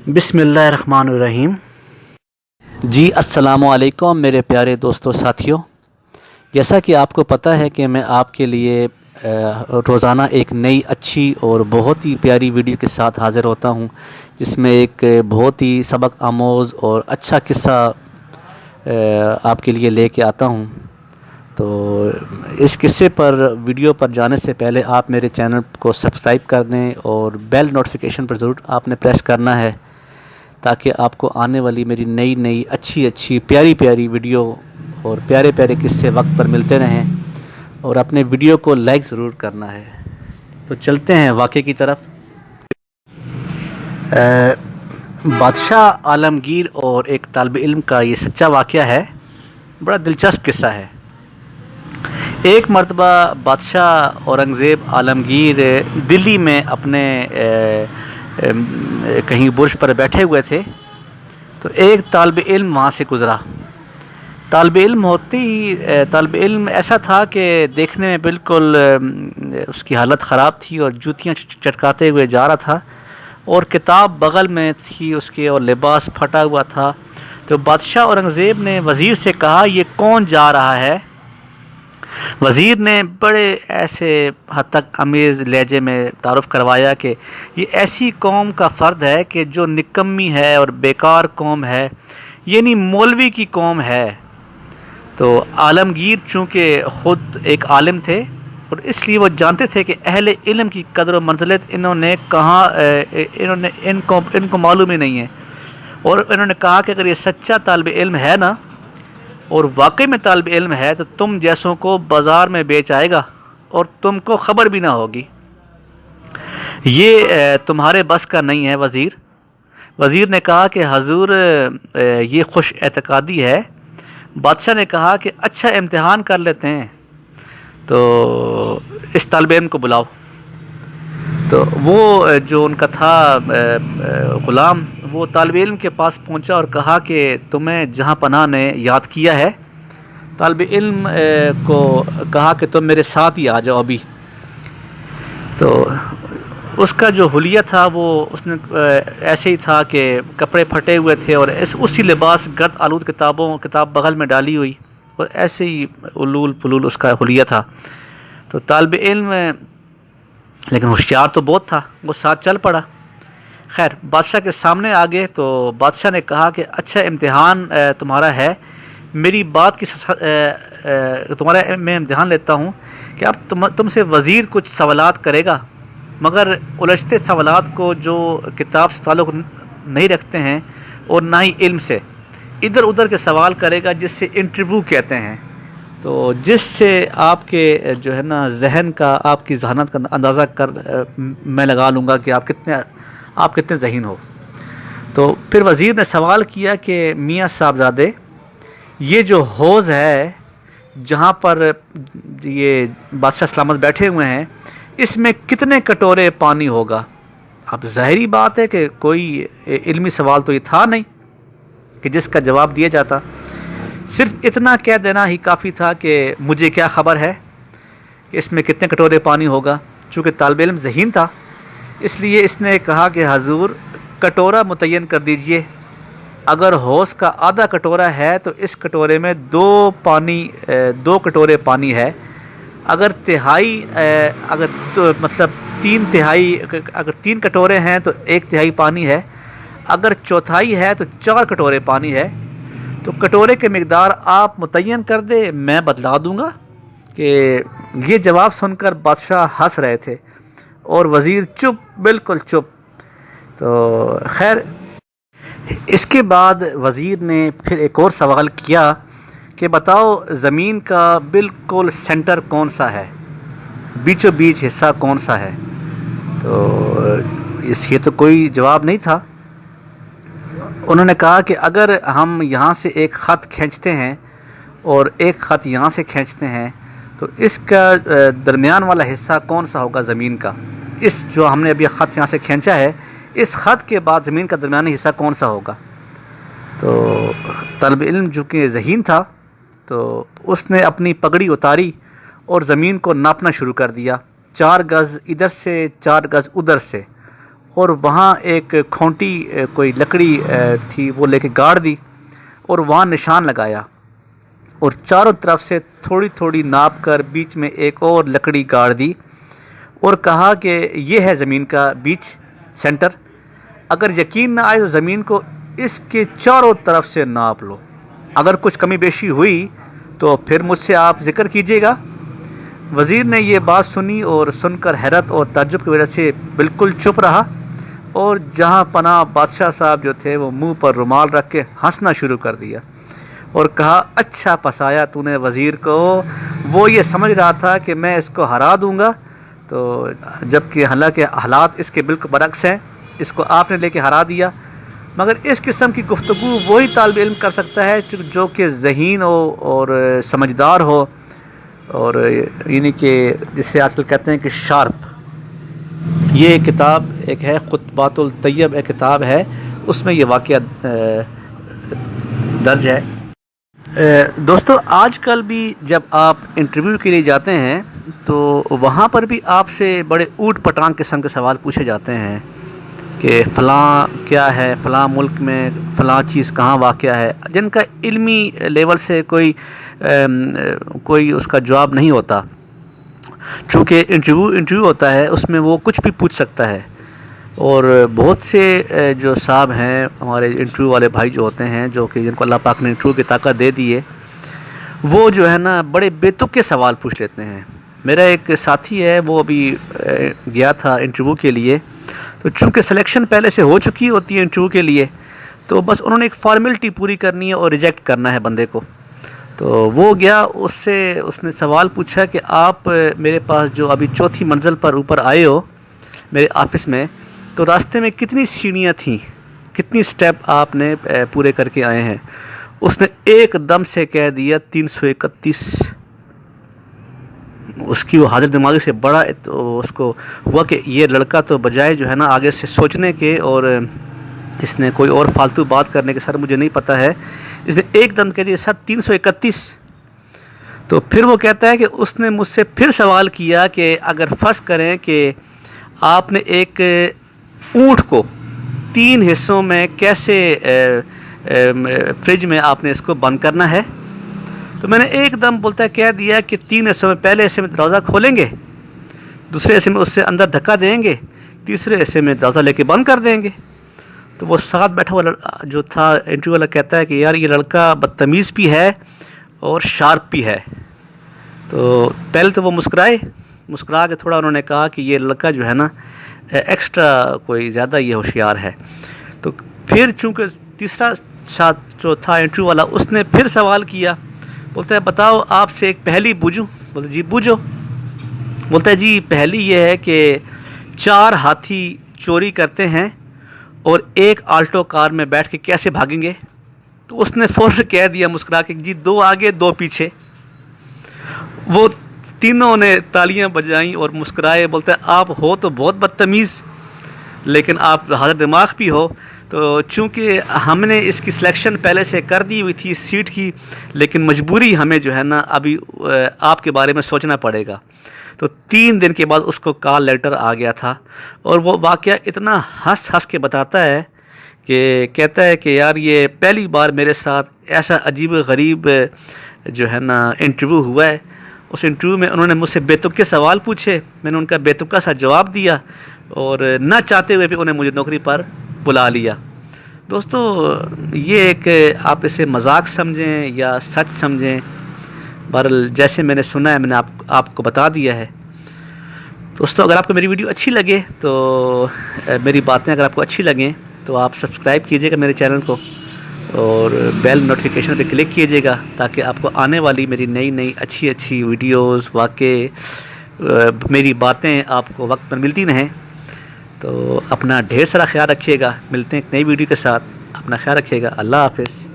بسم اللہ الرحمن الرحیم۔ جی السلام علیکم میرے پیارے دوستوں ساتھیوں، جیسا کہ آپ کو پتہ ہے کہ میں آپ کے لیے روزانہ ایک نئی اچھی اور بہت ہی پیاری ویڈیو کے ساتھ حاضر ہوتا ہوں، جس میں ایک بہت ہی سبق آموز اور اچھا قصہ آپ کے لیے لے کے آتا ہوں۔ تو اس قصے پر ویڈیو پر جانے سے پہلے آپ میرے چینل کو سبسکرائب کر دیں اور بیل نوٹیفیکیشن پر ضرور آپ نے پریس کرنا ہے، تاکہ آپ کو آنے والی میری نئی اچھی پیاری ویڈیو اور پیارے قصے وقت پر ملتے رہیں، اور اپنے ویڈیو کو لائک ضرور کرنا ہے۔ تو چلتے ہیں واقعے کی طرف۔ بادشاہ عالمگیر اور ایک طالب علم کا یہ سچا واقعہ ہے، بڑا دلچسپ قصہ ہے۔ ایک مرتبہ بادشاہ اورنگزیب عالمگیر دلی میں اپنے کہیں برج پر بیٹھے ہوئے تھے، تو ایک طالب علم وہاں سے گزرا۔ طالب علم ایسا تھا کہ دیکھنے میں بالکل اس کی حالت خراب تھی اور جوتیاں چٹکاتے ہوئے جا رہا تھا، اور کتاب بغل میں تھی اس کے، اور لباس پھٹا ہوا تھا۔ تو بادشاہ اورنگزیب نے وزیر سے کہا، یہ کون جا رہا ہے؟ وزیر نے بڑے ایسے حد تک امیز لہجے میں تعارف کروایا کہ یہ ایسی قوم کا فرد ہے کہ جو نکمی ہے اور بیکار قوم ہے، یعنی مولوی کی قوم ہے۔ تو عالمگیر چونکہ خود ایک عالم تھے، اور اس لیے وہ جانتے تھے کہ اہل علم کی قدر و منزلت ان کو معلوم ہی نہیں ہے، اور انہوں نے کہا کہ اگر یہ سچا طالب علم ہے نا، اور واقعی میں طالب علم ہے، تو تم جیسوں کو بازار میں بیچ آئے گا اور تم کو خبر بھی نہ ہوگی۔ یہ تمہارے بس کا نہیں ہے وزیر۔ وزیر نے کہا کہ حضور یہ خوش اعتقادی ہے۔ بادشاہ نے کہا کہ اچھا امتحان کر لیتے ہیں، تو اس طالب علم کو بلاؤ۔ تو وہ جو ان کا تھا غلام، وہ طالب علم کے پاس پہنچا اور کہا کہ تمہیں جہاں پناہ نے یاد کیا ہے۔ طالب علم کو کہا کہ تم میرے ساتھ ہی آ جاؤ ابھی۔ تو اس کا جو حلیہ تھا وہ اس نے ایسے ہی تھا کہ کپڑے پھٹے ہوئے تھے، اور اسی لباس گرد آلود کتاب بغل میں ڈالی ہوئی، اور ایسے ہی علول پلول اس کا حلیہ تھا۔ تو طالب علم لیکن ہوشیار تو بہت تھا، وہ ساتھ چل پڑا۔ خیر بادشاہ کے سامنے آ گئے تو بادشاہ نے کہا کہ اچھا امتحان تمہارا ہے، میری بات کی تمہارا میں امتحان لیتا ہوں کہ اب تم سے وزیر کچھ سوالات کرے گا، مگر الجھتے سوالات کو جو کتاب سے تعلق نہیں رکھتے ہیں اور نہ ہی علم سے، ادھر ادھر کے سوال کرے گا، جس سے انٹرویو کہتے ہیں۔ تو جس سے آپ کے جو ہے نا ذہن کا، آپ کی ذہانت کا اندازہ میں لگا لوں گا کہ آپ کتنے ذہین ہو۔ تو پھر وزیر نے سوال کیا کہ میاں صاحبزادے، یہ جو حوض ہے جہاں پر یہ بادشاہ سلامت بیٹھے ہوئے ہیں، اس میں کتنے کٹورے پانی ہوگا؟ اب ظاہری بات ہے کہ کوئی علمی سوال تو یہ تھا نہیں کہ جس کا جواب دیا جاتا، صرف اتنا کہہ دینا ہی کافی تھا کہ مجھے کیا خبر ہے کہ اس میں کتنے کٹورے پانی ہوگا۔ چونکہ طالب علم ذہین تھا، اس لیے اس نے کہا کہ حضور کٹورہ متعین کر دیجئے، اگر حوض کا آدھا کٹورہ ہے تو اس کٹورے میں دو کٹورے پانی ہے، اگر تین کٹورے ہیں تو ایک تہائی پانی ہے، اگر چوتھائی ہے تو 4 کٹورے پانی ہے۔ تو کٹورے کے مقدار آپ متعین کر دے، میں بتلا دوں گا۔ کہ یہ جواب سن کر بادشاہ ہنس رہے تھے اور وزیر چپ، بالکل چپ۔ تو خیر اس کے بعد وزیر نے پھر ایک اور سوال کیا کہ بتاؤ زمین کا بالکل سینٹر کون سا ہے، بیچوں بیچ حصہ کون سا ہے؟ تو یہ تو کوئی جواب نہیں تھا۔ انہوں نے کہا کہ اگر ہم یہاں سے ایک خط کھینچتے ہیں اور ایک خط یہاں سے کھینچتے ہیں، تو اس کا درمیان والا حصہ کون سا ہوگا زمین کا؟ اس جو ہم نے ابھی خط یہاں سے کھینچا ہے، اس خط کے بعد زمین کا درمیانی حصہ کون سا ہوگا؟ تو طالب علم جو کہ ذہین تھا، تو اس نے اپنی پگڑی اتاری اور زمین کو ناپنا شروع کر دیا، 4 گز ادھر سے 4 گز ادھر سے، اور وہاں ایک کھونٹی کوئی لکڑی تھی وہ لے کے گاڑ دی اور وہاں نشان لگایا اور چاروں طرف سے تھوڑی تھوڑی ناپ کر بیچ میں ایک اور لکڑی گاڑ دی اور کہا کہ یہ ہے زمین کا بیچ سینٹر، اگر یقین نہ آئے تو زمین کو اس کے چاروں طرف سے ناپ لو، اگر کچھ کمی بیشی ہوئی تو پھر مجھ سے آپ ذکر کیجیے گا۔ وزیر نے یہ بات سنی اور سن کر حیرت اور تعجب کی وجہ سے بالکل چپ رہا، اور جہاں پناہ بادشاہ صاحب جو تھے وہ منہ پر رومال رکھ کے ہنسنا شروع کر دیا اور کہا اچھا پسایا تو نے وزیر کو، وہ یہ سمجھ رہا تھا کہ میں اس کو ہرا دوں گا، تو جبکہ حالانکہ حالات اس کے بالکل برعکس ہیں، اس کو آپ نے لے کے ہرا دیا۔ مگر اس قسم کی گفتگو وہی طالب علم کر سکتا ہے جو کہ ذہین ہو اور سمجھدار ہو، اور یعنی کہ جسے آج کل کہتے ہیں کہ شارپ۔ یہ کتاب ایک ہے خطبات الطیب، ایک کتاب ہے، اس میں یہ واقعہ درج ہے۔ دوستو آج کل بھی جب آپ انٹرویو کے لیے جاتے ہیں تو وہاں پر بھی آپ سے بڑے اوٹ پٹانگ قسم کے سوال پوچھے جاتے ہیں کہ فلاں کیا ہے، فلاں ملک میں فلاں چیز کہاں واقع ہے، جن کا علمی لیول سے کوئی اس کا جواب نہیں ہوتا، چونکہ انٹرویو ہوتا ہے، اس میں وہ کچھ بھی پوچھ سکتا ہے۔ اور بہت سے جو صاحب ہیں ہمارے انٹرویو والے بھائی جو ہوتے ہیں، جو کہ جن کو اللہ پاک نے انٹرویو کی طاقت دے دی ہے، وہ جو ہے نا بڑے بے تک کے سوال پوچھ لیتے ہیں۔ میرا ایک ساتھی ہے، وہ ابھی گیا تھا انٹرویو کے لیے، تو چونکہ سلیکشن پہلے سے ہو چکی ہوتی ہے انٹرویو کے لیے، تو بس انہوں نے ایک فارمیلٹی پوری کرنی ہے اور ریجیکٹ کرنا ہے بندے کو۔ تو وہ گیا، اس نے سوال پوچھا کہ آپ میرے پاس جو ابھی چوتھی منزل پر اوپر آئے ہو میرے آفس میں، تو راستے میں کتنی سیڑھیاں تھیں، کتنی سٹیپ آپ نے پورے کر کے آئے ہیں؟ اس نے ایک دم سے کہہ دیا 331۔ اس کی وہ حاضر دماغی سے بڑا تو اس کو ہوا کہ یہ لڑکا تو بجائے جو ہے نا آگے سے سوچنے کے اور اس نے کوئی اور فالتو بات کرنے کے، سر مجھے نہیں پتہ ہے، اس نے ایک دم کہہ دیا سر 331۔ تو پھر وہ کہتا ہے کہ اس نے مجھ سے پھر سوال کیا کہ اگر فرض کریں کہ آپ نے ایک اونٹ کو 3 حصوں میں کیسے فریج میں آپ نے اس کو بند کرنا ہے، تو میں نے ایک دم بولتا کہہ دیا کہ 3 حصوں میں، پہلے حصے میں دروازہ کھولیں گے، دوسرے حصے میں اس سے اندر دھکا دیں گے، تیسرے حصے میں دروازہ لے کے بند کر دیں گے۔ تو وہ ساتھ بیٹھا ہوا جو تھا انٹرویو والا کہتا ہے کہ یار یہ لڑکا بدتمیز بھی ہے اور شارپ بھی ہے۔ تو پہلے تو وہ مسکرا کے تھوڑا انہوں نے کہا کہ یہ لڑکا جو ہے نا ایکسٹرا کوئی زیادہ یہ ہوشیار ہے۔ تو پھر چونکہ تیسرا ساتھ جو تھا انٹرویو والا، اس نے پھر سوال کیا، بولتا ہے بتاؤ آپ سے ایک پہلی بوجھوں؟ بولتا جی بوجھو۔ بولتا ہے جی پہلی یہ ہے کہ 4 ہاتھی چوری کرتے ہیں اور ایک آلٹو کار میں بیٹھ کے کیسے بھاگیں گے؟ تو اس نے فوراً کہہ دیا مسکرا کے جی 2 آگے 2 پیچھے۔ وہ تینوں نے تالیاں بجائیں اور مسکرائے، بولتا ہے آپ ہو تو بہت بدتمیز، لیکن آپ حاضر دماغ بھی ہو۔ تو چونکہ ہم نے اس کی سلیکشن پہلے سے کر دی ہوئی تھی سیٹ کی، لیکن مجبوری ہمیں جو ہے نا ابھی آپ کے بارے میں سوچنا پڑے گا۔ تو 3 دن کے بعد اس کو کال لیٹر آ گیا تھا، اور وہ واقعہ اتنا ہنس کے بتاتا ہے کہ کہتا ہے کہ یار یہ پہلی بار میرے ساتھ ایسا عجیب غریب جو ہے نا انٹرویو ہوا ہے۔ اس انٹرویو میں انہوں نے مجھ سے بے تکے سوال پوچھے، میں نے ان کا بے تکا سا جواب دیا، اور نہ چاہتے ہوئے بھی انہیں مجھے نوکری پر بلا لیا۔ دوستو یہ ایک آپ اسے مذاق سمجھیں یا سچ سمجھیں، بہرحال جیسے میں نے سنا ہے میں نے آپ کو بتا دیا ہے۔ دوستو اگر آپ کو میری ویڈیو اچھی لگے تو میری باتیں اگر آپ کو اچھی لگیں تو آپ سبسکرائب کیجیے گا میرے چینل کو، اور بیل نوٹیفیکیشن پہ کلک کیجیے گا تاکہ آپ کو آنے والی میری نئی اچھی ویڈیوز، واقعے، میری باتیں آپ کو وقت پر ملتی رہیں۔ تو اپنا ڈھیر سارا خیال رکھیے گا، ملتے ہیں ایک نئی ویڈیو کے ساتھ، اپنا خیال رکھیے گا، اللہ حافظ۔